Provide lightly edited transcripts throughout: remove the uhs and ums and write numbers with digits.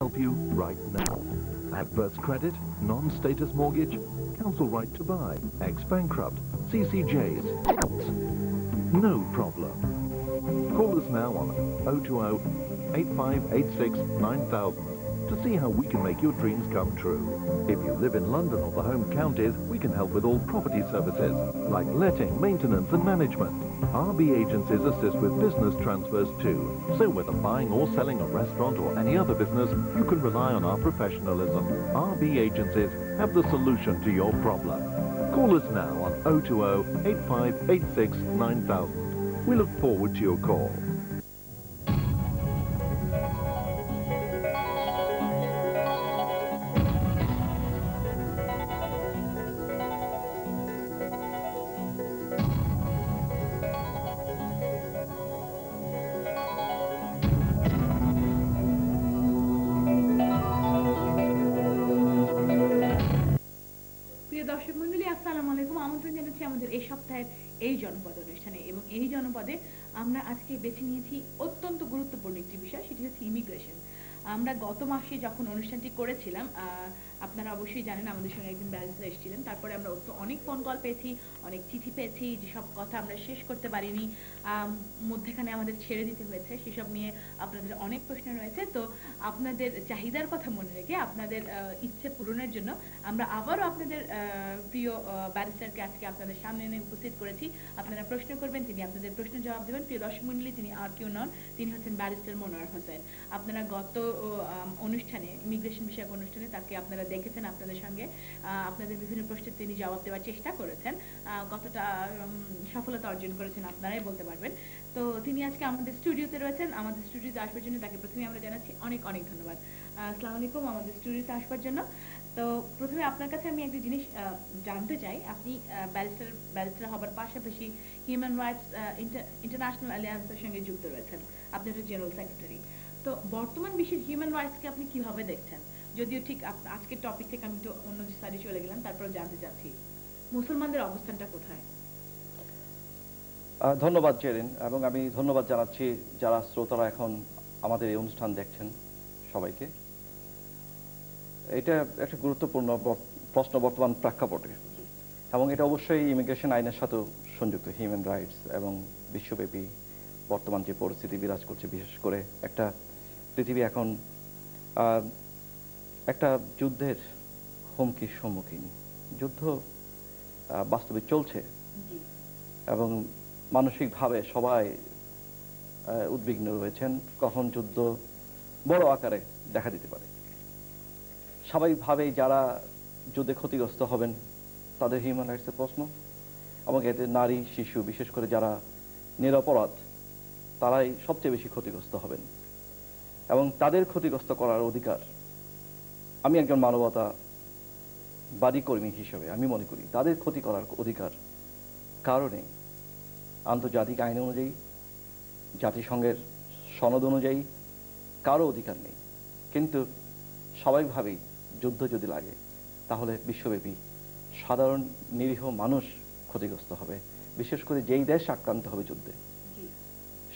help you right now. Adverse credit, non-status mortgage, council right to buy, ex-bankrupt, CCJs. No problem. Call us now on 020 8586 9000 to see how we can make your dreams come true. If you live in London or the home counties, we can help with all property services, like letting, maintenance and management. RB agencies assist with business transfers too. So whether buying or selling a restaurant or any other business, you can rely on our professionalism. RB agencies have the solution to your problem. Call us now on 020 8586 9000. We look forward to your call. দর্শক মণ্ডলী আসসালামু আলাইকুম আমন্ত্রণ জানাচ্ছি আমাদের এই সপ্তাহের এই জনপদ অনুষ্ঠানে এবং এই জনপদে আমরা আজকে বেছে নিয়েছি অত্যন্ত গুরুত্বপূর্ণ একটি বিষয় সেটি হচ্ছে ইমিগ্রেশন আমরা গত মাসে যখন অনুষ্ঠানটি করেছিলাম আপনারা অবশ্যই জানেন আমাদের সঙ্গে একজন ব্যারিস্টার এসেছিলেন তারপরে আমরা অনেক ফোন কল পেয়েছি অনেক চিঠি পেয়েছি যে সব কথা আমরা শেষ করতে পারিনি মধ্যখানে আমাদের ছেড়ে দিতে হয়েছে সেসব নিয়ে আপনাদের অনেক প্রশ্ন রয়েছে তো আপনাদের চাহিদার কথা মনে রেখে আপনাদের ইচ্ছে পূরণের জন্য আমরা আবারও আপনাদের প্রিয় ব্যারিস্টারকে আজকে আপনাদের সামনে এনে উপস্থিত করেছি আপনারা প্রশ্ন করবেন তিনি আপনাদের প্রশ্নের জবাব দেবেন প্রিয় দর্শক মণ্ডলী তিনি আর কেউ নন তিনি হচ্ছেন ব্যারিস্টার মনোয়ার হোসেন আপনারা গত অনুষ্ঠানে ইমিগ্রেশন বিষয়ক অনুষ্ঠানে তাকে আপনারা দেখেছেন আপনাদের সঙ্গে আপনাদের বিভিন্ন প্রশ্নের তিনি জবাব দেওয়ার চেষ্টা করেছেন কতটা সফলতা অর্জন করেছেন আপনারাই বলতে পারবেন তো তিনি আজকে আমাদের স্টুডিওতে রয়েছেন আমাদের স্টুডিওতে আসবার জন্য তাকে প্রথমে আমরা জানাচ্ছি অনেক অনেক ধন্যবাদ আসসালামু আলাইকুম আমাদের স্টুডিওতে আসবার জন্য তো প্রথমে আপনার কাছে আমি একটা জিনিস জানতে চাই আপনি ব্যারিস্টার হবার পাশাপাশি হিউম্যান রাইটস ইন্টারন্যাশনাল অ্যালিয়ান্সের সঙ্গে যুক্ত রয়েছেন আপনি একটা জেনারেল সেক্রেটারি তো বর্তমান বিশ্বের হিউম্যান রাইটসকে আপনি কিভাবে দেখছেন যদিও ঠিক আজকের টপিক থেকে আমি তো অন্য সাইডে চলে গেলাম তারপর জানতে চাচ্ছি মুসলমানদের অবস্থানটা কোথায় ধন্যবাদ জেরিন এবং আমি ধন্যবাদ জানাচ্ছি যারা শ্রোতারা এখন আমাদের এই অনুষ্ঠান দেখছেন সবাইকে এটা একটা গুরুত্বপূর্ণ প্রশ্ন বর্তমান প্রেক্ষাপটে এবং এটা অবশ্যই ইমিগ্রেশন আইনের সাথেও সংযুক্ত হিউম্যান রাইটস এবং বিশ্বব্যাপী বর্তমান যে পরিস্থিতি বিরাজ করছে বিশেষ করে একটা পৃথিবী এখন একটা যুদ্ধের হুমকির সম্মুখীন যুদ্ধ বাস্তবে চলছে এবং মানসিকভাবে সবাই উদ্বিগ্ন রয়েছেন কখন যুদ্ধ বড় আকারে দেখা দিতে পারে স্বাভাবিকভাবেই যারা যুদ্ধে ক্ষতিগ্রস্ত হবেন তাদের হিউম্যান রাইটসের প্রশ্ন এবং এতে নারী শিশু বিশেষ করে যারা নিরপরাধ তারাই সবচেয়ে বেশি ক্ষতিগ্রস্ত হবেন এবং তাদের ক্ষতিগ্রস্ত করার অধিকার আমি একজন মানবতাবাদী কর্মী হিসেবে আমি মনে করি তাদের ক্ষতি করার অধিকার কারণে আন্তর্জাতিক আইন অনুযায়ী জাতিসংঘের সনদ অনুযায়ী কারো অধিকার নেই কিন্তু স্বাভাবিকভাবেই যুদ্ধ যদি লাগে তাহলে বিশ্বব্যাপী সাধারণ নিরীহ মানুষ ক্ষতিগ্রস্ত হবে বিশেষ করে যেই দেশ আক্রান্ত হবে যুদ্ধে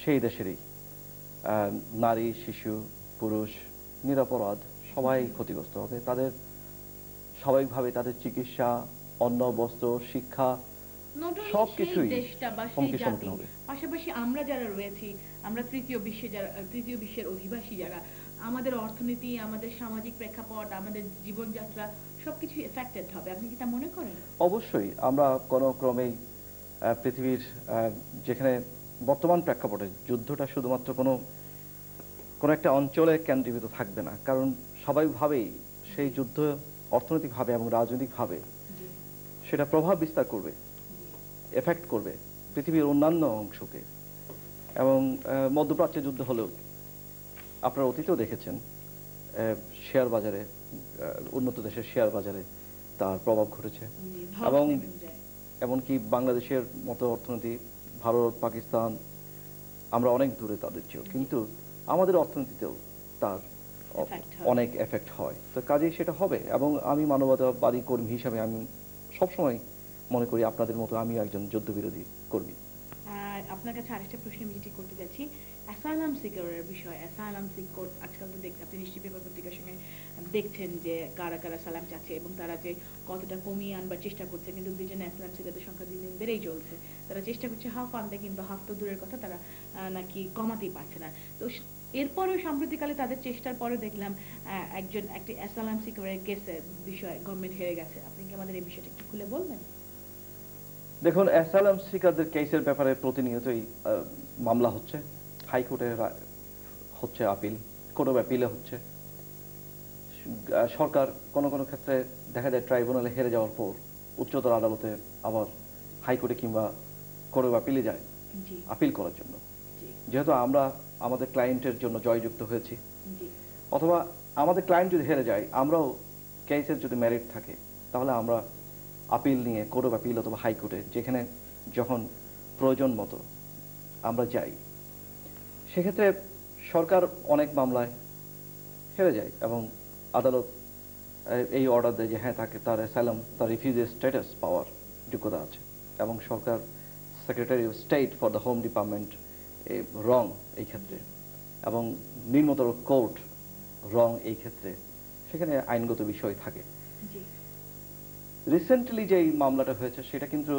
সেই দেশেরই নারী শিশু পুরুষ নিরপরাধ সবাই ক্ষতিগ্রস্ত হবে তাদের স্বাভাবিকভাবে তাদের চিকিৎসা অন্ন বস্ত্র শিক্ষা সবকিছুই পাশাপাশি আমরা যারা রয়েছি আমরা তৃতীয় বিশ্বের অধিবাসী যারা আমাদের অর্থনীতি আমাদের সামাজিক প্রেক্ষাপট আমাদের জীবনযাত্রা সবকিছু এফেক্টেড হবে আপনি কি তা মনে করেন অবশ্যই আমরা কোনো ক্রমেই পৃথিবীর যেখানে বর্তমান প্রেক্ষাপটে যুদ্ধটা শুধুমাত্র কোনো একটা অঞ্চলে কেন্দ্রীভূত থাকবে না কারণ স্বাভাবিকভাবেই সেই যুদ্ধ অর্থনৈতিকভাবে এবং রাজনৈতিকভাবে সেটা প্রভাব বিস্তার করবে এফেক্ট করবে পৃথিবীর অন্যান্য অংশকে এবং মধ্যপ্রাচ্যে যুদ্ধ হলেও আপনারা অতীতেও দেখেছেন শেয়ার বাজারে উন্নত দেশের শেয়ার বাজারে তার প্রভাব ঘটেছে এবং এমনকি বাংলাদেশের মতো অর্থনীতি ভারত পাকিস্তান আমরা অনেক দূরে তাদের চেয়েও কিন্তু আমাদের অর্থনীতিতেও তার অনেক এফেক্ট হয় তো কাজেই সেটা হবে এবং আমি মানবতাবাদী কর্মী হিসাবে আমি সবসময় মনে করি আপনাদের মতো আমি একজন যুদ্ধবিরোধী কর্মী আর আপনার কাছে আরেকটা প্রশ্ন আমি যেটি করতে যাচ্ছি অ্যাসাইলাম সিকারের বিষয় অ্যাসাইলাম সিক কোড আজকাল তো দেখতে আপনি নিশ্চয়ই পেপার পত্রিকার সঙ্গে দেখছেন যে কারা কারা সালাম চাচ্ছে এবং তারা যে কতটা কমিয়ে আনবার চেষ্টা করছে, কিন্তু দুজনে আসলাম সিকারদের সংখ্যা দিন দিন বেড়েই চলছে। তারা চেষ্টা করছে হাফ আনতে, কিন্তু হাফ তো দূরের কথা, তারা নাকি কমাতেই পারছে না। তো এরপরেও সাম্প্রতিককালে তাদের চেষ্টার পরে দেখলাম একটি অ্যাসালাম সিকারের কেসের বিষয়ে গভর্নমেন্ট হেরে গেছে। আপনি কি আমাদের এই বিষয়টা একটু খুলে বলবেন? দেখুন, অ্যাসাইলাম সিকারদের কেসের ব্যাপারে প্রতিনিয়তই মামলা হচ্ছে, হাইকোর্টে হচ্ছে, আপিল, কোর্ট অফ অ্যাপিলে হচ্ছে। সরকার কোনো কোনো ক্ষেত্রে দেখা যায় ট্রাইব্যুনালে হেরে যাওয়ার পর উচ্চতর আদালতে আবার হাইকোর্টে কিংবা কোর্ট অফ অ্যাপিলে যায় জি আপিল করার জন্য। জি যেহেতু আমরা আমাদের ক্লায়েন্টের জন্য জয়যুক্ত হয়েছি, জি অথবা আমাদের ক্লায়েন্ট যদি হেরে যায়, আমরাও কেসের যদি মেরিট থাকে তাহলে আমরা আপিল নিয়ে কোর্ট অফ অ্যাপিল অথবা হাইকোর্টে, যেখানে যখন প্রয়োজন মতো আমরা যাই। সেক্ষেত্রে সরকার অনেক মামলায় হেরে যায় এবং আদালত এই অর্ডার দেয় যে হ্যাঁ, তার অ্যাসাইলাম, তার রিফিউজি স্ট্যাটাস পাওয়ার যোগ্যতা আছে। এবং সরকার, secretary of state for the home department wrong এই ক্ষেত্রে, এবং নিম্নতর কোর্ট রং এই ক্ষেত্রে, সেখানে আইনগত বিষয় থাকে। জি রিসেন্টলি যে মামলাটা হয়েছে সেটা কিন্তু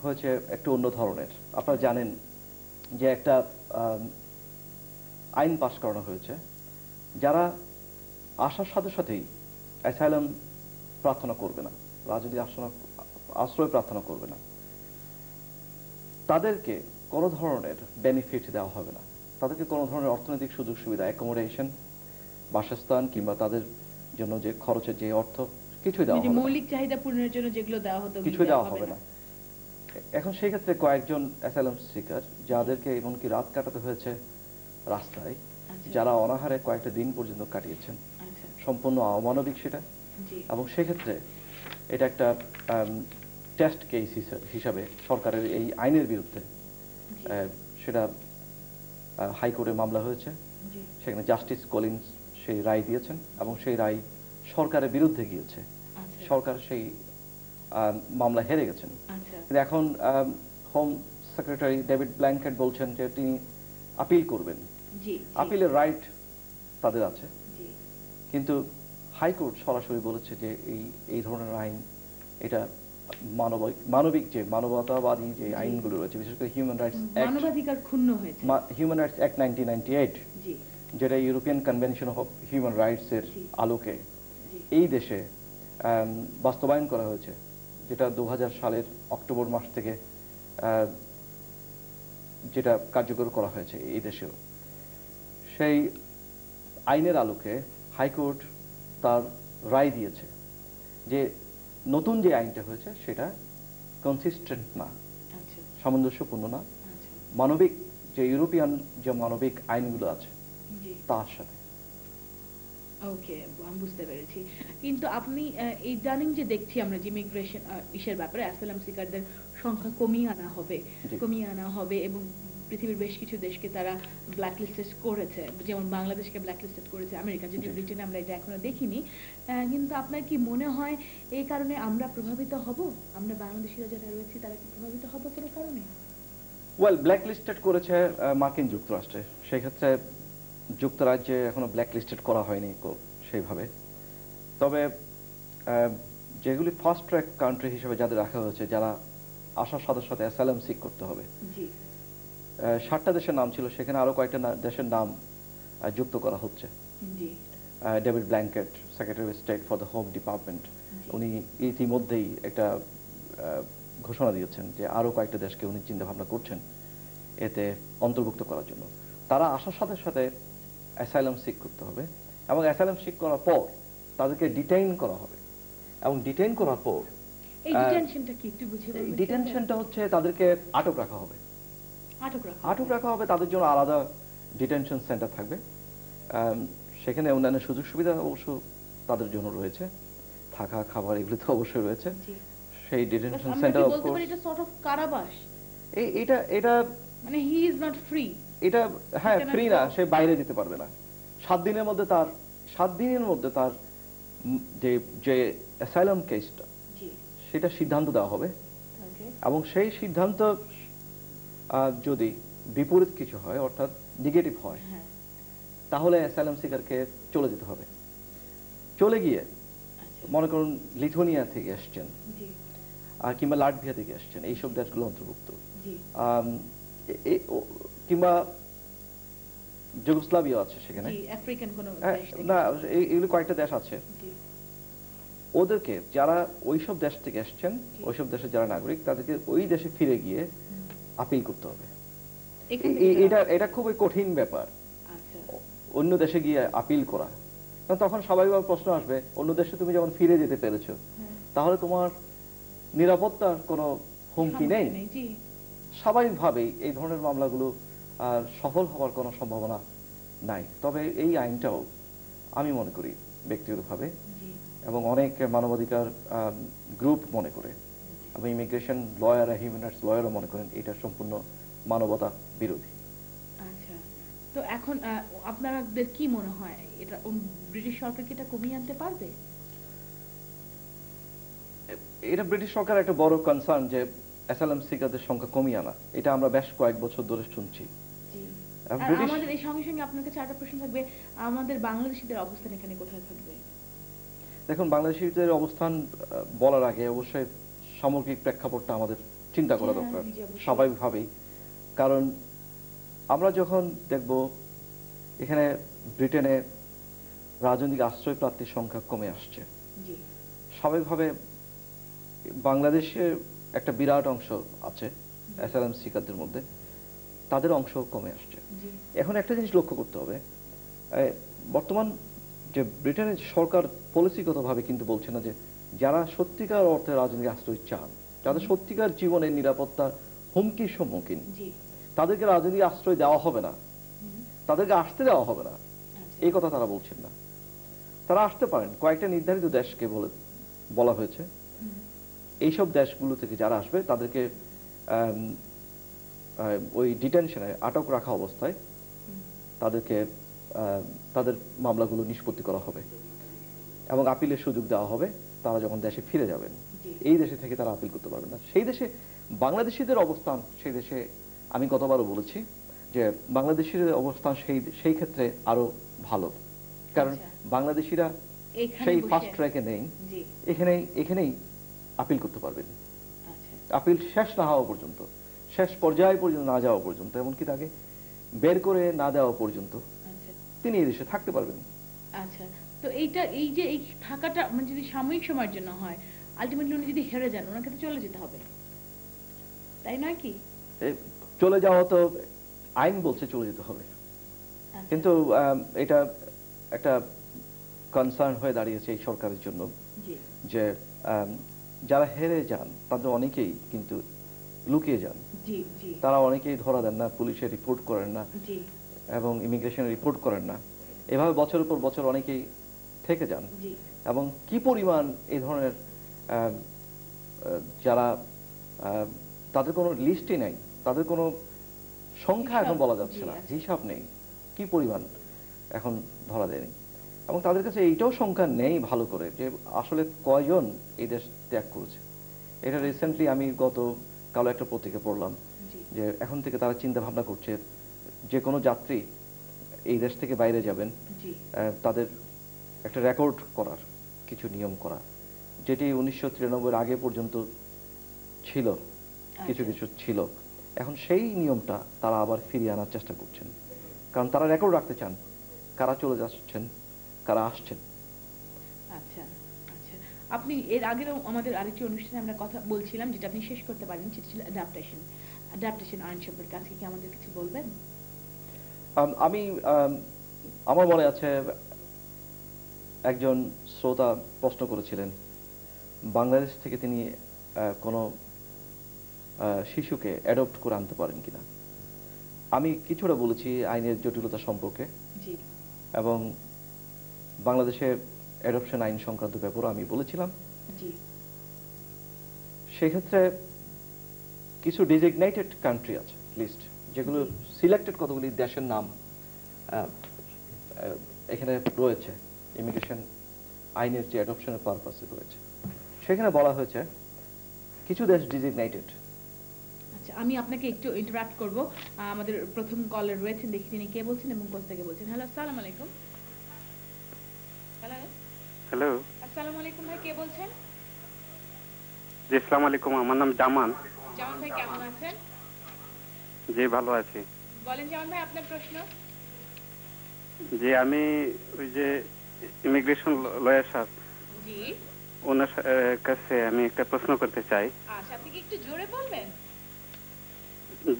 হয়েছে একটু অন্য ধরনের। আপনারা জানেন যে একটা আইন পাশ করানো হয়েছে, যারা আসার সাথে সাথেই অ্যাসাইলাম প্রার্থনা করবে না, রাজনৈতিক আশ্রয় প্রার্থনা করবে না, তাদেরকে কোনো ধরনের বেনিফিট দেওয়া হবে না। তাদেরকে কোনো ধরনের অর্থনৈতিক সুযোগ সুবিধা, অ্যাকোমোডেশন, বাসস্থান কিংবা তাদের জন্য যে খরচের যে অর্থ, কিছুই দেওয়া হবে না। মৌলিক চাহিদা পূরণের জন্য যেগুলো দেওয়া হতো কিছুই দেওয়া হবে না। এখন সেই ক্ষেত্রে কয়েকজন অ্যাসাইলাম সিকার, যাদেরকে এমনকি রাত কাটাতে হয়েছে রাস্তায়, যারা অনাহারে কয়েকটা দিন পর্যন্ত কাটিয়েছেন, সম্পূর্ণ অমানবিক সেটা। এবং সেক্ষেত্রে এটা একটা টেস্ট কেস হিসাবে সরকারের এই আইনের বিরুদ্ধে সেটা হাইকোর্টে মামলা হয়েছে। সেখানে জাস্টিস কলিন্স সেই রায় দিয়েছেন এবং সেই রায় সরকারের বিরুদ্ধে গিয়েছে। সরকার সেই মামলা হেরে গেছেন। কিন্তু এখন হোম সেক্রেটারি ডেভিড ব্ল্যাঙ্কেট বলছেন যে তিনি আপিল করবেন। আপিলের রাইট তাদের আছে, কিন্তু হাইকোর্ট সরাসরি বলেছে যে এই ধরনের আইন, এটা মানবিক যে মানবতাবাদী যে আইনগুলো রয়েছে, বিশেষ করে হিউম্যান রাইটস অ্যাক্ট 1998, যেটা European convention of human rights এর আলোকে এই দেশে বাস্তবায়ন করা হয়েছে, যেটা 2000 সালের অক্টোবর মাস থেকে যেটা কার্যকর করা হয়েছে এই দেশেও। সেই আইনের আলোকে হাইকোর্ট তার রায় দিয়েছে যে নতুন যে আইনটা হয়েছে সেটা কনসিস্টেন্ট না, সামঞ্জস্যপূর্ণ না মানবিক যে ইউরোপিয়ান যে মানবিক আইনগুলো আছে তার সাথে। ওকে, আমি বুঝতে পেরেছি। কিন্তু আপনি ইদানিং যে দেখছি আমরা যে ইমিগ্রেশন ইসের ব্যাপারে অ্যাসাইলাম সিকারদের সংখ্যা কমিয়ে আনা হবে এবং পৃথিবীর বেশ কিছু দেশকে তারা ব্ল্যাকলিস্টেড করেছে, যেমন বাংলাদেশকে ব্ল্যাকলিস্টেড করেছে আমেরিকা, যদি ব্রিটেনে আমরা এটা এখনো দেখিনি। কিন্তু আপনার কি মনে হয় এই কারণে আমরা প্রভাবিত হব? আমরা বাংলাদেশিরা যারা রয়েছে তারা কি প্রভাবিত হব কোনো কারণে? ওয়েল, ব্ল্যাকলিস্টেড করেছে মার্কিন যুক্তরাষ্ট্রে, সেক্ষেত্রে যুক্তরাজ্যে এখনো ব্ল্যাকলিস্টেড করা হয়নি সেইভাবে। তবে যেগুলি ফার্স্ট ট্র্যাক কান্ট্রি হিসেবে যাদের রাখা হয়েছে, যারা আসার সাথে সাথে অ্যাসাইলাম সিক করতে হবে, 7টা দেশের নাম ছিল, সেখানে আরো কয়েকটা দেশের নাম যুক্ত করা হচ্ছে। David blanket, secretary of state for the home department, উনি ইতিমধ্যেই একটা ঘোষণা দিয়েছেন যে আরো কয়েকটা দেশকে উনি চিন্তা ভাবনা করছেন এতে অন্তর্ভুক্ত করার জন্য। তারা আসার সাথে সাথে অ্যাসাইলাম সিক করতে হবে এবং অ্যাসাইলাম সিক করার পর তাদেরকে ডিটেইন করা হবে। এবং ডিটেইন করার পর ডিটেনশনটা হচ্ছে তাদেরকে আটক রাখা হবে। তাদের জন্য আলাদা ডিটেনশন সেন্টার থাকবে, সেখানে অন্যান্য সুযোগ সুবিধা অবশ্য তাদের জন্য রয়েছে, থাকা খাবার এগুলো তো অবশ্যই রয়েছে। সেই ডিটেনশন সেন্টার অফ কোর্স এটা সর্ট অফ কারাবাস। এটা মানে হি ইজ নট ফ্রি। এটা হ্যাঁ, ফ্রি না, সে বাইরে যেতে পারবে না। 7 দিনের মধ্যে তার যে অ্যাসাইলাম কেসটা সেটা সিদ্ধান্ত দেওয়া হবে এবং সেই সিদ্ধান্ত যদি বিপরীত কিছু হয়, অর্থাৎ নেগেটিভ হয়, তাহলে অ্যাসাইলাম সিকারকে চলে যেতে হবে। চলে গিয়ে আচ্ছা মনে করুন লিথুয়ানিয়া থেকে আসছেন জি আর কিংবা লাটভিয়া থেকে আসছেন, এইসব দেশগুলো অন্তর্ভুক্ত। জি আম, কিংবা যুগোস্লাভিয়া আছে সেখানে। জি আফ্রিকান কোন দেশ থেকে না, এগুলো কয়েকটা দেশ আছে। জি ওদেরকে যারা ওইসব দেশ থেকে আসছেন, ওইসব দেশের যারা নাগরিক, তাদেরকে ওই দেশে ফিরে গিয়ে আপিল করতে হবে। এখান থেকে এটা খুবই কঠিন ব্যাপার, আচ্ছা অন্য দেশে গিয়ে আপিল করা। কারণ তখন স্বাভাবিকভাবে প্রশ্ন আসবে, অন্য দেশে তুমি যখন ফিরে যেতে পেরেছো, তাহলে তোমার নিরাপত্তার কোনো হুমকি নেই। জি স্বাভাবিকভাবেই এই ধরনের মামলাগুলো সফল হওয়ার কোনো সম্ভাবনা নাই। তবে এই আইনটাও আমি মনে করি ব্যক্তিগতভাবে, জি এবং অনেক মানবাধিকার গ্রুপ মনে করে, এবং ইমিগ্রেশন লয়ার, হিউম্যান রাইটস লয়ারও মনে করেন এটা সম্পূর্ণ মানবতা বিরোধী। আচ্ছা, তো এখন আপনাদের কি মনে হয় এটা ব্রিটিশ সরকার কি এটা কমিয়ে আনতে পারবে? এটা ব্রিটিশ সরকার একটা বড় কনসার্ন যে অ্যাসাইলাম সিকারদের সংখ্যা কমিয়ে আনা। এটা আমরা বেশ কয়েক বছর ধরে শুনছি। জি আর আর ব্রিটিশ, আমাদের এই সঙ্গে সঙ্গে আপনার কাছে আরেকটা প্রশ্ন থাকবে, আমাদের বাংলাদেশীদের অবস্থান এখানে কোথায় থাকবে? দেখুন, বাংলাদেশিদের অবস্থান বলার আগে অবশ্যই সামগ্রিক প্রেক্ষাপটটা আমাদের চিন্তা করা হ্যাঁ, দরকার জি, অবশ্যই। স্বাভাবিকভাবেই। কারণ আমরা যখন দেখব এখানে ব্রিটেনে রাজনৈতিক আশ্রয় প্রার্থীর সংখ্যা কমে আসছে, জি স্বাভাবিকভাবে বাংলাদেশে একটা বিরাট অংশ আছে অ্যাসাইলাম সিকারদের মধ্যে, তাদের অংশ কমে আসছে। জি এখন একটা জিনিস লক্ষ্য করতে হবে, বর্তমান যে ব্রিটেনের সরকার পলিসিগতভাবে কিন্তু বলছে না যে যারা সত্যিকার অর্থে রাজনৈতিক আশ্রয় চান, যাদের সত্যিকার জীবনের নিরাপত্তার হুমকির সম্মুখীন, জি তাদেরকে রাজনৈতিক আশ্রয় দেওয়া হবে না, তাদেরকে আসতে দেওয়া হবে না, আচ্ছা এই কথা তারা বলছেন না। তারা আসতে পারেন, কয়েকটা নির্ধারিত দেশকে বলা হয়েছে। এইসব দেশগুলো থেকে যারা আসবে তাদেরকে ওই ডিটেনশনে আটক রাখা অবস্থায় তাদেরকে তাদের মামলাগুলো নিষ্পত্তি করা হবে এবং আপিলের সুযোগ দেওয়া হবে। তারা যখন দেশে ফিরে যাবেন, জি এই দেশে থেকে তারা আপিল করতে পারবেন না। সেই দেশে বাংলাদেশিদের অবস্থান, সেই দেশে আমি গতবারও বলেছি যে বাংলাদেশিদের অবস্থান সেই ক্ষেত্রে আরো ভালো, কারণ আচ্ছা। বাংলাদেশিরা এইখানে সেই বসে- ফাস্ট ট্র্যাকে নেই, জি এখানেই আপিল করতে পারবেন। আচ্ছা আপিল শেষ না হওয়া পর্যন্ত, শেষ পর্যায় পর্যন্ত না যাওয়া পর্যন্ত, এমনকি তাকে বের করে না দেওয়া পর্যন্ত আচ্ছা তিনি এই দেশে থাকতে পারবেন। আচ্ছা, তো এই যে এই থাকাটা মানে যদি সাময়িক সময়ের জন্য হয়, আলটিমেটলি উনি যদি হেরে যান ওনাকে তো চলে যেতে হবে, তাই নয় কি? চলে যাওয়া তো আইন বলছে চলে যেতে হবে, আচ্ছা, কিন্তু এটা একটা কনসার্ন হয়ে দাঁড়িয়েছে এই সরকারের জন্য জি যে যারা হেরে যান তাদের অনেকেই কিন্তু লুকিয়ে যান। জি জি তারা অনেকেই ধরা দেন না, পুলিশে রিপোর্ট করেন না জি এবং ইমিগ্রেশনে রিপোর্ট করেন না। এভাবে বছরের পর বছর অনেকেই থেকে যান। জি এবং কি পরিমাণ এই ধরনের যারা তাদের কোনো লিস্টই নেই, তাদের কোনো সংখ্যা এখন বলা যাচ্ছে না, হিসাব নেই কি পরিমাণ এখন ধরা দেয়নি। এবং তাদের কাছে এইটাও সংখ্যা নেই ভালো করে যে আসলে কয়জন এই দেশ ত্যাগ করেছে। এটা রিসেন্টলি আমি কালো একটা পত্রিকা পড়লাম জি যে এখন থেকে তারা চিন্তা ভাবনা করছে যে কোনো যাত্রী এই দেশ থেকে বাইরে যাবেন, জি তাদের একটা রেকর্ড করার কিছু নিয়ম করা, যেটি 1993 আগে পর্যন্ত ছিল, কিছু কিছু ছিল। এখন সেই নিয়মটা তারা আবার ফিরিয়ে আনার চেষ্টা করছেন, কারণ তারা রেকর্ড রাখতে চান কারা চলে যাচ্ছেন, কারা আসছেন। আচ্ছা আচ্ছা, আপনি এর আগেও আমাদের আরেকটি অনুষ্ঠানে আমরা কথা বলছিলাম যেটা আপনি শেষ করতে পারেন, সেটা ছিল অ্যাডাপ্টেশন আইন সম্পর্কে। আজকে কি আমাদের কিছু বলবেন? আমি আমার মনে আছে একজন শ্রোতা প্রশ্ন করেছিলেন বাংলাদেশ থেকে তিনি কোনো শিশুকে অ্যাডপ্ট করে আনতে পারেন কিনা। আমি কিছুটা বলেছি আইনের জটিলতা সম্পর্কে জি এবং বাংলাদেশের অ্যাডপশন আইন সংক্রান্ত ব্যাপারে আমি বলেছিলাম। জি সেক্ষেত্রে কিছু ডিজিগনেটেড কান্ট্রি আছে লিস্ট, যেগুলো সিলেক্টেড কতগুলি দেশের নাম এখানে রয়েছে ইমিগ্রেশন আইনের যে অ্যাডপশনের পারপাসে রয়েছে। সেখানে বলা হয়েছে কিছু দেশ ডিজিগনেটেড। আচ্ছা, আমি আপনাকে একটু ইন্টারাপ্ট করব। আমাদের প্রথম কলার রয়েছেন, দেখি তিনি কে বলছেন এবং কোথা থেকে বলছেন। হ্যালো, আসসালামু আলাইকুম। হ্যালো হ্যালো, হ্যালো, আসসালামু আলাইকুম ভাই, কে বলছেন? জি আসসালামু আলাইকুম, আমার নাম জামান। জামান ভাই কেমন আছেন? জি ভালো আছি। বলেন জামান ভাই আপনার প্রশ্ন। যে আমি ওই যে ইমিগ্রেশন লয়ার সাহেব, জি, ওনার কাছে আমি একটা প্রশ্ন করতে চাই। আচ্ছা আপনি কি একটু জোরে বলবেন?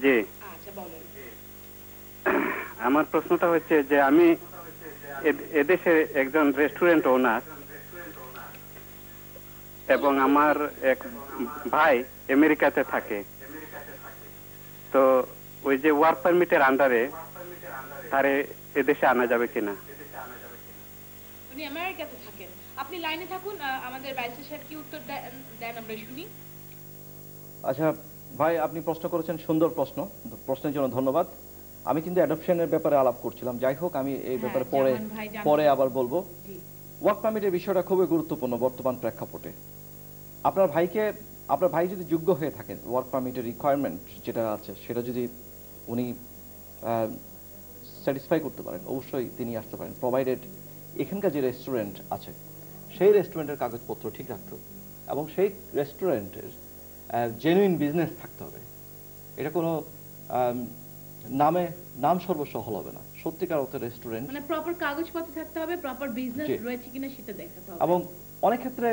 যে আচ্ছা বলেন। আমার প্রশ্নটা হচ্ছে যে আমি এদেশে একজন রেস্টুরেন্ট ওনার, এবং আমার এক ভাই আমেরিকাতে থাকে। তো ওই যে ওয়ার্ক পারমিটের আন্ডারে তারে এদেশে আনা যাবে কিনা? উনি আমেরিকাতে থাকেন। আপনি লাইনে থাকুন, আমাদের ব্যারিস্টার সাহেব কি উত্তর দেন আমরা শুনি। আচ্ছা ভাই, আপনি প্রশ্ন করেছেন, সুন্দর প্রশ্ন, প্রশ্নের জন্য ধন্যবাদ। আমি কিন্তু অ্যাডপশনের ব্যাপারে আলাপ করছিলাম। যাই হোক, আমি এই ব্যাপারে জামান ভাই জানতে পরে চাই। আবার বলবো। জি, ওয়ার্ক পারমিটের বিষয়টা খুবই গুরুত্বপূর্ণ বর্তমান প্রেক্ষাপটে। আপনার ভাই যদি যোগ্য হয়ে থাকেন, ওয়ার্ক পারমিটের রিকোয়ারমেন্ট যেটা আছে সেটা যদি উনি স্যাটিসফাই করতে পারেন, অবশ্যই তিনি আসতে পারেন, প্রোভাইডেড এখানকার যে রেস্টুরেন্ট আছে সেই রেস্টুরেন্টের কাগজপত্র ঠিক রাখতে হবে এবং সেই রেস্টুরেন্টের জেনুইন বিজনেস থাকতে হবে। এটা কোনো নাম সর্বস্ব হল হবে না, সত্যিকার অর্থে রেস্টুরেন্ট, মানে প্রপার কাগজপত্র থাকতে হবে, প্রপার বিজনেস জি। রয়েছে কিনা সেটা দেখাতে হবে। এবং অনেক ক্ষেত্রে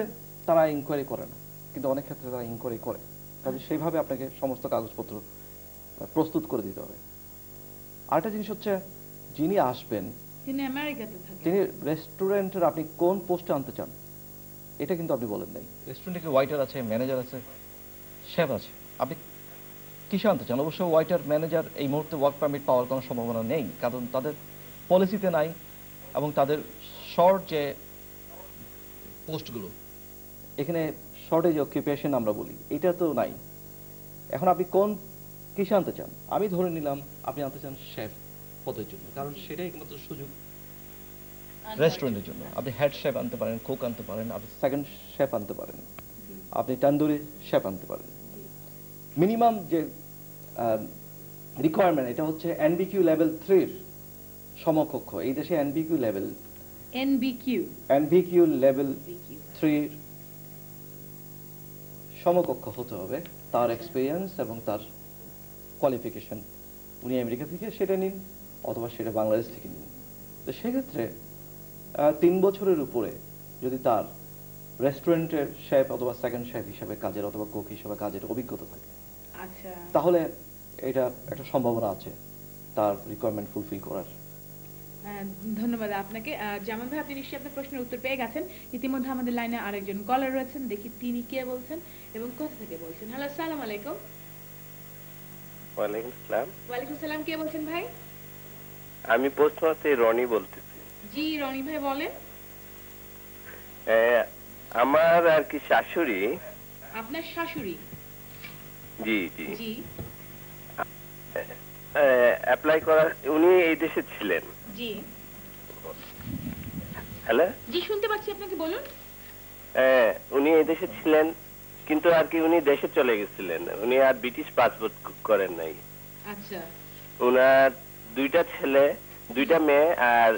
তারা ইনকোয়ারি করে না, কিন্তু অনেক ক্ষেত্রে তারা ইনকোয়ারি করে। কাজে সেইভাবে আপনাকে সমস্ত কাগজপত্র প্রস্তুত করে দিতে হবে। আরেকটা জিনিস হচ্ছে, যিনি আসবেন তিনি আমেরিকাতে থাকেন। তিনি রেস্টুরেন্টের আপনি কোন পোস্টে আনতে চান এটা কিন্তু আপনি বলেন নাই। রেস্টুরেন্টে কি ওয়াইটার আছে, ম্যানেজার আছে, শেফ আছে, আপনি কিসে আনতে চান? অবশ্য ওয়াইটার ম্যানেজার এই মুহূর্তে ওয়ার্ক পারমিট পাওয়ার কোনো সম্ভাবনা নেই, কারণ তাদের পলিসিতে নাই এবং তাদের শর্ট যে পোস্টগুলো, এখানে শর্টেজ অকুপেশন আমরা বলি, এটা তো নাই। এখন আপনি কিসে আনতে চান? আমি ধরে নিলাম আপনি আনতে চান শেফ পদের জন্য, কারণ সেটাই একমাত্র সুযোগ রেস্টুরেন্টের জন্য। আপনি হেড শেফ আনতে পারেন, কুক আনতে পারেন, আপনি সেকেন্ড শেফ আনতে পারেন, আপনি তান্দুরি শেফ আনতে পারেন। মিনিমাম যে রিকোয়ারমেন্ট এটা হচ্ছে এনবিকিউ লেভেল 3 সমকক্ষ। এই দেশে এনবিকিউ লেভেল 3 সমকক্ষ হতে হবে তার এক্সপিরিয়েন্স এবং তার কোয়ালিফিকেশন। উনি আমেরিকা থেকে সেটা নিন অথবা সেটা বাংলাদেশ থেকে নিন। তো সেক্ষেত্রে 3 বছরের উপরে যদি তার রেস্টুরেন্টের শেফ অথবা সেকেন্ড শেফ হিসেবে কাজের অথবা কুক হিসেবে কাজের অভিজ্ঞতা থাকে, আচ্ছা, তাহলে এটা একটা সম্ভাবনা আছে তার রিকোয়ারমেন্ট ফুলফিল করার। ধন্যবাদ আপনাকে। জামান ভাই, আপনি নিশ্চয়ই আপনার প্রশ্নের উত্তর পেয়ে গেছেন। ইতিমধ্যে আমাদের লাইনে আরেকজন কলার রয়েছেন, দেখি তিনি কে বলছেন এবং কোথা থেকে বলছেন। হ্যালো, আসসালামু আলাইকুম। ওয়ালাইকুম আসসালাম। ওয়ালাইকুম সালাম, কে বলছেন ভাই? আমি পোস্টমাস্টার রনি বলতেছি। জি রনি ভাই বলেন। আমার আর কি শাশুড়ি। আপনার শাশুড়ি? জি জি জি অ্যাপ্লাই করা, উনি এই দেশে ছিলেন। জি হ্যালো, জি শুনতে পাচ্ছি, আপনাকে বলুন। উনি এই দেশে ছিলেন, কিন্তু আর কি উনি দেশে চলে গেছিলেন, উনি আর ব্রিটিশ পাসপোর্ট করেন নাই। আচ্ছা, উনার 2টা ছেলে 2টা মেয়ে, আর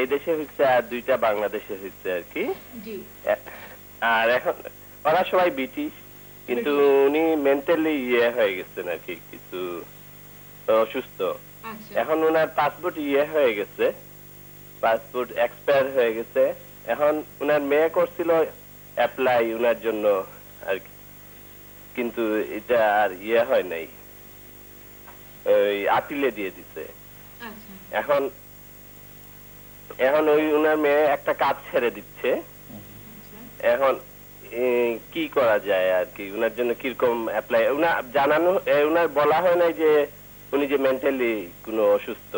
এই দেশে হচ্ছে আর 2টা বাংলাদেশে হচ্ছে আর কি। জি আর এখন ওরা সবাই ব্রিটিশ, কিন্তু উনি মেন্টালি হয়ে গেছেন আর কি, কিছু অসুস্থ। আচ্ছা, এখন উনার পাসপোর্ট হয়ে গেছে, পাসপোর্ট এক্সপায়ার হয়ে গেছে। এখন উনার মেয়ে করছিল অ্যাপ্লাই উনার জন্য আর কি, কিন্তু এটা আর হয় নাই, ওই আপিলে দিয়ে দিছে। আচ্ছা, এখন ওই উনার মেয়ে একটা কাজ ছেড়ে দিচ্ছে। এখন কি করা যায় আর কি, উনার জন্য কিরকম অ্যাপ্লাই? উনার বলা হয় নাই যে উনি যে মেন্টালি কোনো অসুস্থ,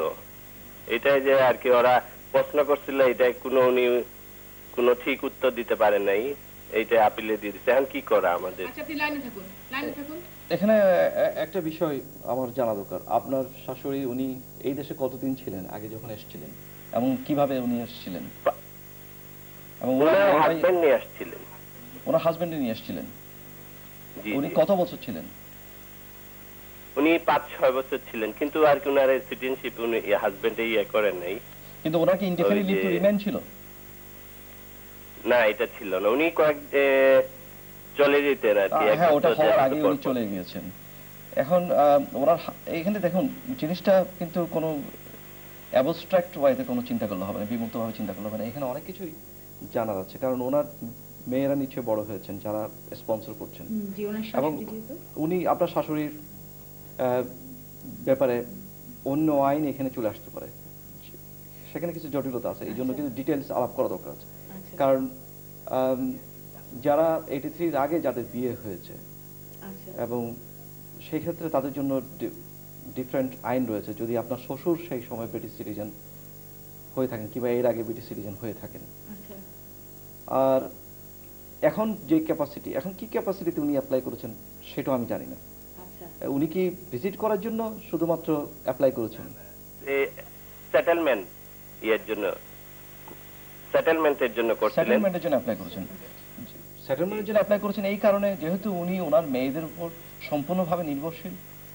এটাই যে আর কি ওরা প্রশ্ন করছিল, এটাই উনি কোনো ঠিক উত্তর দিতে পারেন নাই, এইটা আপিলে দিয়ে দিচ্ছে। এখন কি করা আমাদের? আচ্ছা, আপনি লাইনে থাকুন, লাইনে থাকুন। এখানে একটা বিষয় আমার জানা দরকার, আপনার শাশুড়ি উনি এই দেশে কতদিন ছিলেন আগে যখন এসেছিলেন এবং কিভাবে উনি এসেছিলেন? এবং ওনার হাজবেন্ড নিয়ে আসছিলেন। ওনার হাজবেন্ড নিয়ে এসেছিলেন? জি, উনি জি। কত বছর ছিলেন? উনি 5-6 বছর ছিলেন, কিন্তু আর কি ওনার সিটিজেনশিপ উনি হাজবেন্ডে করেন নাই। কিন্তু ওনার কি ইনডেফিনিট লিভ টু রিমেইন ছিল? না এটা ছিল না, উনি চলে যেতেন আর কি। হ্যাঁ, ওটা হওয়ার আগে উনি চলে গিয়েছেন। এখন ওনার এইখানে দেখুন জিনিসটা কিন্তু কোনো অ্যাবস্ট্রাক্ট ওয়াইতে কোনো চিন্তা করলে হবে না, বিমুক্তভাবে চিন্তা করলে হবে না। এখানে অনেক কিছুই জানার আছে, কারণ ওনার মেয়েরা নিশ্চয়ই বড় হয়েছেন যারা স্পন্সর করছেন, এবং উনি আপনার শাশুড়ির ব্যাপারে অন্য আইন এখানে চলে আসতে পারে, সেখানে কিছু জটিলতা আছে, এই জন্য কিন্তু ডিটেলস আলাপ করা দরকার আছে। কারণ যারা 83 আগে যাদের বিয়ে হয়েছে এবং সেই ক্ষেত্রে তাদের জন্য ডিফারেন্ট আইন রয়েছে। যদি আপনার শ্বশুর সেই সময় ব্রিটিশ সিটিজেন হয়ে থাকেন কিংবা এর আগে ব্রিটিশ সিটিজেন হয়ে থাকেন, আর এখন যে ক্যাপাসিটি, এখন কি ক্যাপাসিটিতে উনি অ্যাপ্লাই করেছেন সেটাও আমি জানি না। উনি কি ভিজিট করার জন্য শুধুমাত্র অ্যাপ্লাই করেছেন? সেটেলমেন্ট এর জন্য, সেটেলমেন্টের জন্য করছিলেন। সেটেলমেন্টের জন্য অ্যাপ্লাই করেছেন। সেটেলমেন্টের জন্য অ্যাপ্লাই করেছেন এই কারণে, যেহেতু উনি ওনার মেয়েদের উপর সম্পূর্ণভাবে নির্ভরশীল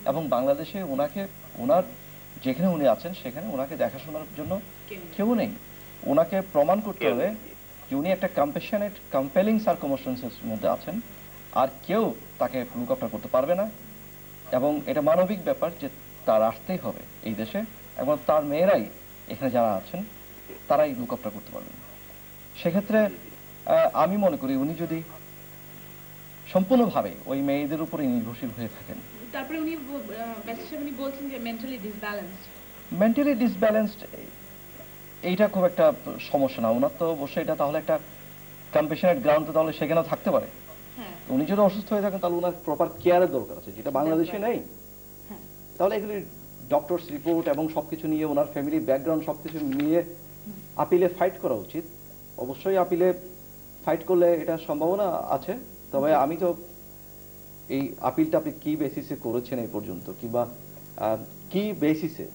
এবং বাংলাদেশে ওনাকে, ওনার যেখানে উনি আছেন সেখানে ওনাকে দেখাশোনার জন্য কেউ নেই। ওনাকে প্রমাণ করতে হবে যে উনি একটা কম্প্যাশনেট, কম্পেলিং সার্কামস্ট্যান্সের মধ্যে আছেন, আর কেউ তাকে লুক আফটার করতে পারবে না। এবং এটা মানবিক ব্যাপার যে তার আসতেই হবে এই দেশে, এবং তার মেয়েরাই এখানে যারা আছেন তারাই লুক আফটার করতে পারবেন। সেক্ষেত্রে আমি মনে করি উনি যদি সম্পূর্ণভাবে ওই মেয়েদের উপরে নির্ভরশীল হয়ে থাকেন। তারপরে উনি বলছেন যে মেন্টালি ডিসব্যালেন্সড, এইটা খুব একটা সমস্যা না ওনার। তো অবশ্যই এটা তাহলে একটা কম্প্যাশনেট গ্রাউন্ড, তাহলে সেখানেও থাকতে পারে। উনি যদি অসুস্থ হয়ে থাকেন তাহলে ওনার প্রপার কেয়ারের দরকার আছে, যেটা বাংলাদেশে নেই। তাহলে এগুলি ডক্টরস রিপোর্ট এবং সবকিছু নিয়ে, ওনার ফ্যামিলি ব্যাকগ্রাউন্ড সবকিছু নিয়ে আপিলে ফাইট করা উচিত। অবশ্যই আপিলে ফাইট করলে এটা সম্ভাবনা আছে, তবে আমি তো এই আপিলটা আপনি কি বেসিসে করেছেন এই পর্যন্ত, কিংবা কি বেসিসে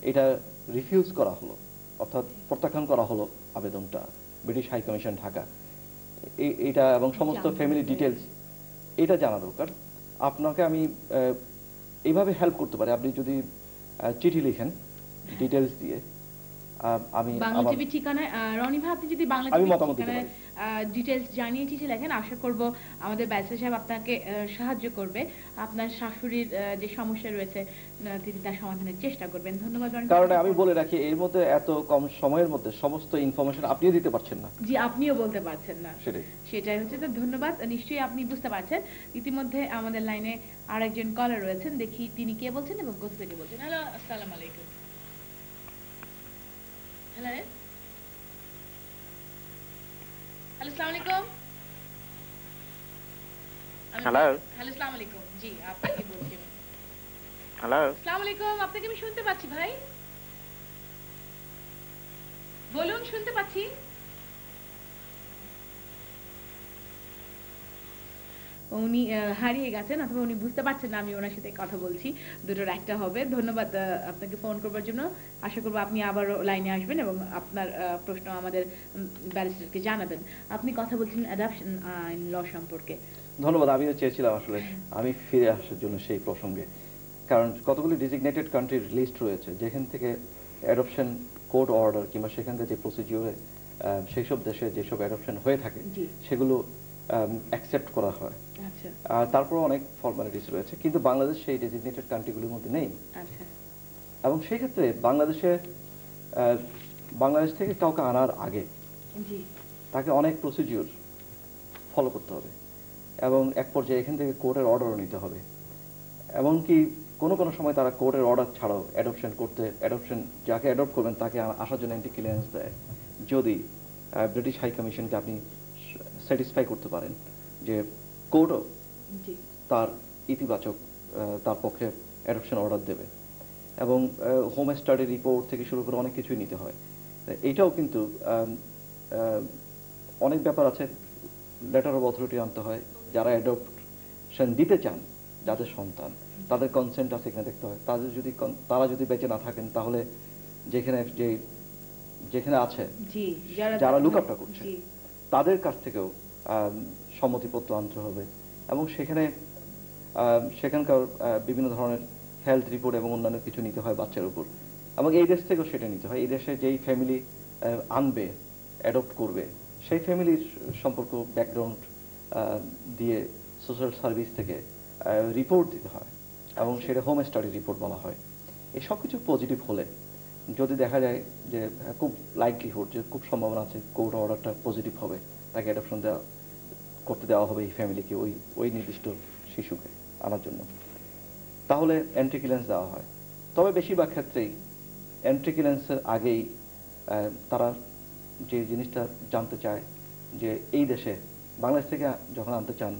এটা রিফিউজ করা হলো, অর্থাৎ প্রত্যাখ্যান করা হলো আবেদনটা ব্রিটিশ হাই কমিশন ঢাকা, এইটা এবং সমস্ত ফ্যামিলি ডিটেলস এটা জানা দরকার। আপনাকে আমি এইভাবে হেল্প করতে পারি, আপনি যদি চিঠি লিখেন ডিটেলস দিয়ে, আমি মতামত দিতে পারি। ডিটেলস জানিয়ে চিঠি লেখেন, আশা করব আমাদের ব্যারিস্টার সাহেব আপনাকে সাহায্য করবে। আপনার শাশুড়ির যে সমস্যা রয়েছে তিনি তার সমাধানের চেষ্টা করবেন। ধন্যবাদ। কারণ আমি বলে রাখি, এর মধ্যে এত কম সময়ের মধ্যে সমস্ত ইনফরমেশন আপনিও দিতে পারছেন না। জি, আপনিও বলতে পারছেন না, সেটাই হচ্ছে। তো ধন্যবাদ, নিশ্চয়ই আপনি বুঝতে পারছেন। ইতিমধ্যে আমাদের লাইনে আরেকজন কলার রয়েছেন, দেখি তিনি কে বলছেন এবং কোথা থেকে বলছেন। হ্যালো, আসসালামু আলাইকুম। হ্যালো, আসসালামু আলাইকুম। হ্যালো, আসসালামু আলাইকুম। জি, আপনাকে বলছি। হ্যালো, আসসালামু আলাইকুম, আপনাকে আমি শুনতে পাচ্ছি ভাই, বলুন, শুনতে পাচ্ছি। উনি হারিয়ে গেছেন, অথবা উনি বুঝতে পারছেন না আমি ওনার সাথে কথা বলছি, দুটোর একটা হবে। ধন্যবাদ আপনাকে ফোন করবার জন্য। আশা করবো আপনি আবারও লাইনে আসবেন এবং আপনার প্রশ্ন আমাদের ব্যারিস্টারকে জানাবেন। আপনি কথা বলছেন অ্যাডপশন আইন ল সম্পর্কে। ধন্যবাদ। আমিও চেয়েছিলাম আসলে আমি ফিরে আসার জন্য সেই প্রসঙ্গে, কারণ কতগুলি ডিজিগনেটেড কান্ট্রির লিস্ট রয়েছে যেখান থেকে অ্যাডপশন কোর্ট অর্ডার কিংবা সেখানকার যে প্রসিডিওরে সেই সব দেশে যেসব অ্যাডপশন হয়ে থাকে সেগুলো অ্যাকসেপ্ট করা হয়। আর তারপর অনেক ফর্মালিটিস রয়েছে, কিন্তু বাংলাদেশ সেই ডেজিগনেটেড কান্ট্রিগুলোর মধ্যে নেই। এবং সেই ক্ষেত্রে বাংলাদেশ থেকে কাউকে আনার আগে তাকে অনেক প্রসিডিওর ফলো করতে হবে, এবং এক পর্যায়ে এখান থেকে কোর্টের অর্ডারও নিতে হবে। এমনকি কোনো কোনো সময় তারা কোর্টের অর্ডার ছাড়াও অ্যাডপশন যাকে অ্যাডপ্ট করবেন তাকে আসার জন্য অ্যান্টি ক্লিয়ারেন্স দেয়, যদি ব্রিটিশ হাই কমিশনকে আপনি স্যাটিসফাই করতে পারেন যে কোর্টও তার ইতিবাচক তার পক্ষে অ্যাডপশন অর্ডার দেবে। এবং হোম স্টাডি রিপোর্ট থেকে শুরু করে অনেক কিছুই নিতে হয়। এইটাও কিন্তু অনেক ব্যাপার আছে, লেটার অফ অথরিটি আনতে হয়, যারা অ্যাডপশন দিতে চান যাদের সন্তান তাদের কনসেন্ট আছে এখানে দেখতে হয়। তারা যদি বেঁচে না থাকেন তাহলে যেখানে আছে যারা লুক আফটার করছে তাদের কাছ থেকেও সম্মতিপত্র আনতে হবে, এবং সেখানকার বিভিন্ন ধরনের হেলথ রিপোর্ট এবং অন্যান্য কিছু নিতে হয় বাচ্চার উপর, এবং এই দেশ থেকেও সেটা নিতে হয়। এই দেশে যেই ফ্যামিলি আনবে, অ্যাডপ্ট করবে, সেই ফ্যামিলির সম্পর্ক ব্যাকগ্রাউন্ড দিয়ে সোশ্যাল সার্ভিস থেকে রিপোর্ট দিতে হয় এবং সেটা হোম স্টাডি রিপোর্ট বলা হয়। এই সব কিছু পজিটিভ হলে যদি দেখা যায় যে খুব লাইকলিহুড, যে খুব সম্ভাবনা আছে কোর্ট অর্ডারটা পজিটিভ হবে, তাকে অ্যাডপশন করতে দেওয়া হবে এই ফ্যামিলিকে, ওই নির্দিষ্ট শিশুকে আনার জন্য, তাহলে এন্ট্রি ক্লিয়ারেন্স দেওয়া হয়। তবে বেশিরভাগ ক্ষেত্রেই এন্ট্রি ক্লিয়ারেন্সের আগেই তারা যে জিনিসটা জানতে চায় যে এই দেশে বাংলাদেশ থেকে যখন আনতে চান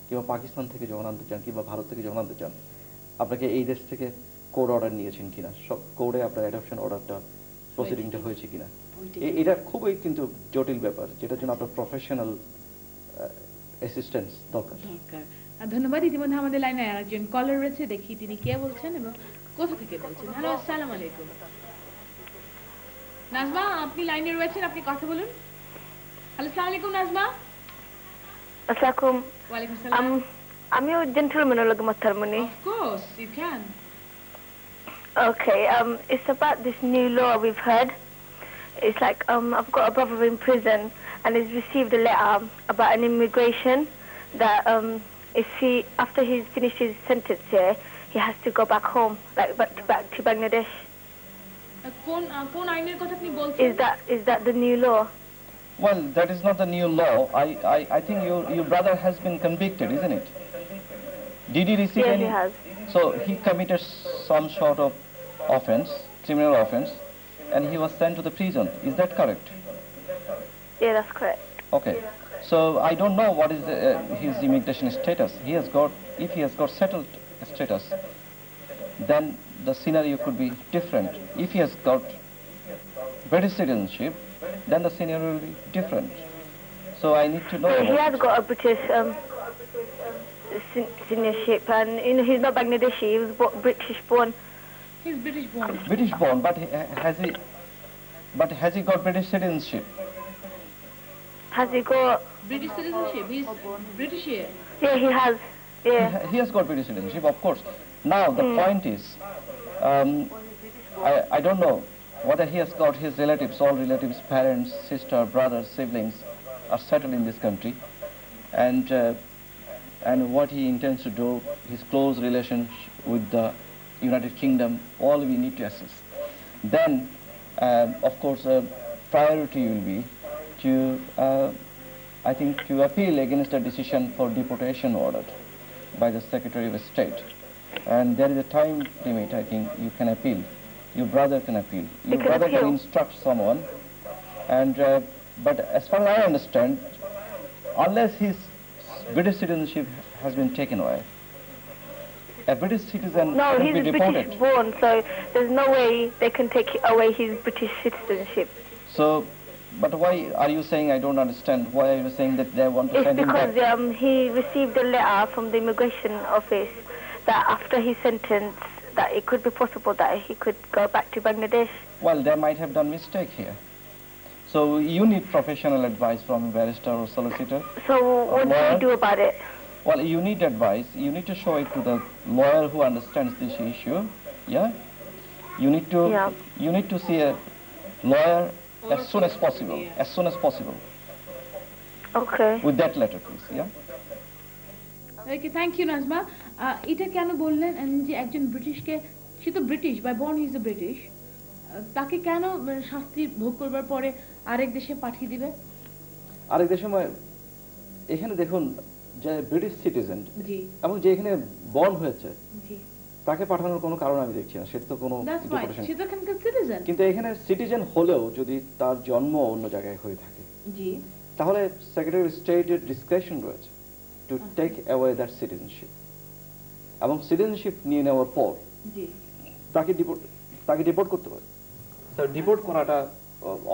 কিংবা পাকিস্তান থেকে যখন আনতে চান কিংবা ভারত থেকে যখন আনতে চান, আপনাকে এই দেশ থেকে কোর্ট অর্ডার নিয়েছেন কিনা, সব কোর্টে আপনার অ্যাডপশন অর্ডারটা প্রসিডিংটা হয়েছে কিনা। এটা খুবই কিন্তু জটিল ব্যাপার, যেটার জন্য আপনার প্রফেশনাল অ্যাসিস্ট্যান্স দরকার। ধন্যবাদ। ইতিমধ্যে আমাদের লাইনে আরেকজন কলার রয়েছে, দেখি তিনি কে বলছেন এবং কোথা থেকে বলছেন। হ্যালো, আসসালামু আলাইকুম। নাজমা, আপনি লাইনে রয়েছেন, আপনি কথা বলুন। হ্যালো, আসসালামু আলাইকুম নাজমা। Assalamualaikum. ওয়ালাইকুম সালাম। I'm your gentleman or Matharmani. Of course, you can. Okay, it's about this new law we've heard. It's like, I've got a brother in prison and he's received a letter about an immigration that, if after he's finished his sentence here, he has to go back home, like back to Bangladesh. কোন আইনের কথা আপনি বলছেন? Is that the new law? Well, that is not the new law. I think your brother has been convicted, isn't it? Did he receive Yes, any? he has. So he committed some sort of offense, criminal offense, and he was sent to the prison. Is that correct? Yeah, that's correct. Okay. So I don't know what is his immigration status. If he has got settled status, then the scenario could be different. If he has got British citizenship, then the scenario will be different. So I need to know. Yeah, he about has it. got a British citizenship, and he's not Bangladeshi. He was British born. He's British born. British born, but has he got British citizenship? Has he got? British citizenship. He's British here. Yeah, he has. Yeah. He has got British citizenship, of course. Now the point is, I don't know whether he has got his relatives, all relatives, parents, sister, brothers, siblings are settled in this country, and what he intends to do, his close relations with the United Kingdom, all we need to assess. Then, of course, priority will be to, I think, to appeal against the decision for deportation ordered by the Secretary of State. And there is a time limit, I think, you can appeal. Your brother can appeal. Your brother can instruct someone. And but as far as I understand, unless his British citizenship has been taken away, a British citizen No, will he's be deported. British born, so there's no way they can take away his British citizenship. So, but why are you saying, I don't understand, why are you saying that they want to It's send him back? because he received a letter from the immigration office that after his sentence, that it could be possible that he could go back to Bangladesh. Well, they might have done mistake here. So you need professional advice from a barrister or solicitor. So what do Lawyer? we do about it? Well, you need advice. You need to show it to the lawyer who understands this issue. Yeah. You need to see a lawyer as soon as possible. As soon as possible. Okay. With that letter, please. Yeah. Okay, thank you Nazma. এটা কেন বললেন যে একজন ব্রিটিশকে, সে তো British, by born he is a British, তাকে কেন শাস্তি ভোগ করবার পরে আরেক দেশে পাঠিয়ে দিবে? আরেক দেশে এখানে দেখুন, যে ব্রিটিশ সিটিজেন জি এবং যে এখানে বর্ন হয়েছে, জি, তাকে পাঠানোর কোনো কারণ আমি দেখছি না। সেটা তো কোনো দ্যাটস ফাইন, deportation। সে তো এখানকার সিটিজেন। কিন্তু এখানে সিটিজেন হলেও যদি তার জন্ম অন্য জায়গায় হয়ে থাকে, জি, তাহলে সেক্রেটারি অফ স্টেটের ডিসক্রিপশন রয়েছে to take away that citizenship, এবং সিটিজেনশিপ নিয়ে নেওয়ার পর জি, তাকে ডিপোর্ট করতে পারে। তো ডিপোর্ট করাটা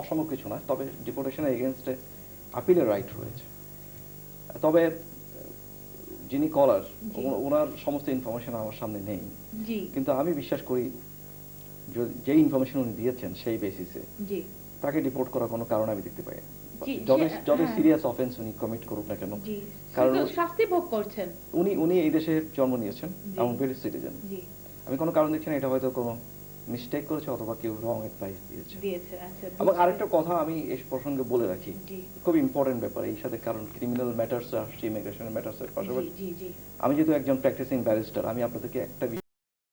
অসম্ভব কিছু না, তবে ডিপোর্টেশনের এগেনস্টে আপিলের রাইট রয়েছে। তবে যিনি কলার, ওনার সমস্ত ইনফরমেশন আমার সামনে নেই, জি, কিন্তু আমি বিশ্বাস করি যে ইনফরমেশন উনি দিয়েছেন সেই বেসিসে জি, তাকে ডিপোর্ট করার কোনো কারণ আমি দেখতে পাই না। জি, যত হ্যাঁ। সিরিয়াস অফেন্স উনি কমিট করুক না কেন, জি, কারণ সে তো শাস্তি ভোগ করছেন। উনি এই দেশে জন্ম নিয়েছেন জি। এবং ব্রিটিশ সিটিজেন। জি, আমি কোনো কারণ দেখছি না এটা হয়তো কোনো মিস্টেক করেছে অথবা কেউ রং অ্যাডভাইস দিয়েছে। দিয়েছে, আচ্ছা। এবং আরেকটা কথা আমি এই প্রসঙ্গে বলে রাখি, জি। খুব ইম্পর্টেন্ট ব্যাপার এই সাথে, কারণ ক্রিমিনাল ম্যাটার্স আসছে, ইমিগ্রেশন ম্যাটার্সের পাশাপাশি জি জি আমি যেহেতু একজন প্র্যাকটিসিং ব্যারিস্টার, আমি আপনাদেরকে একটা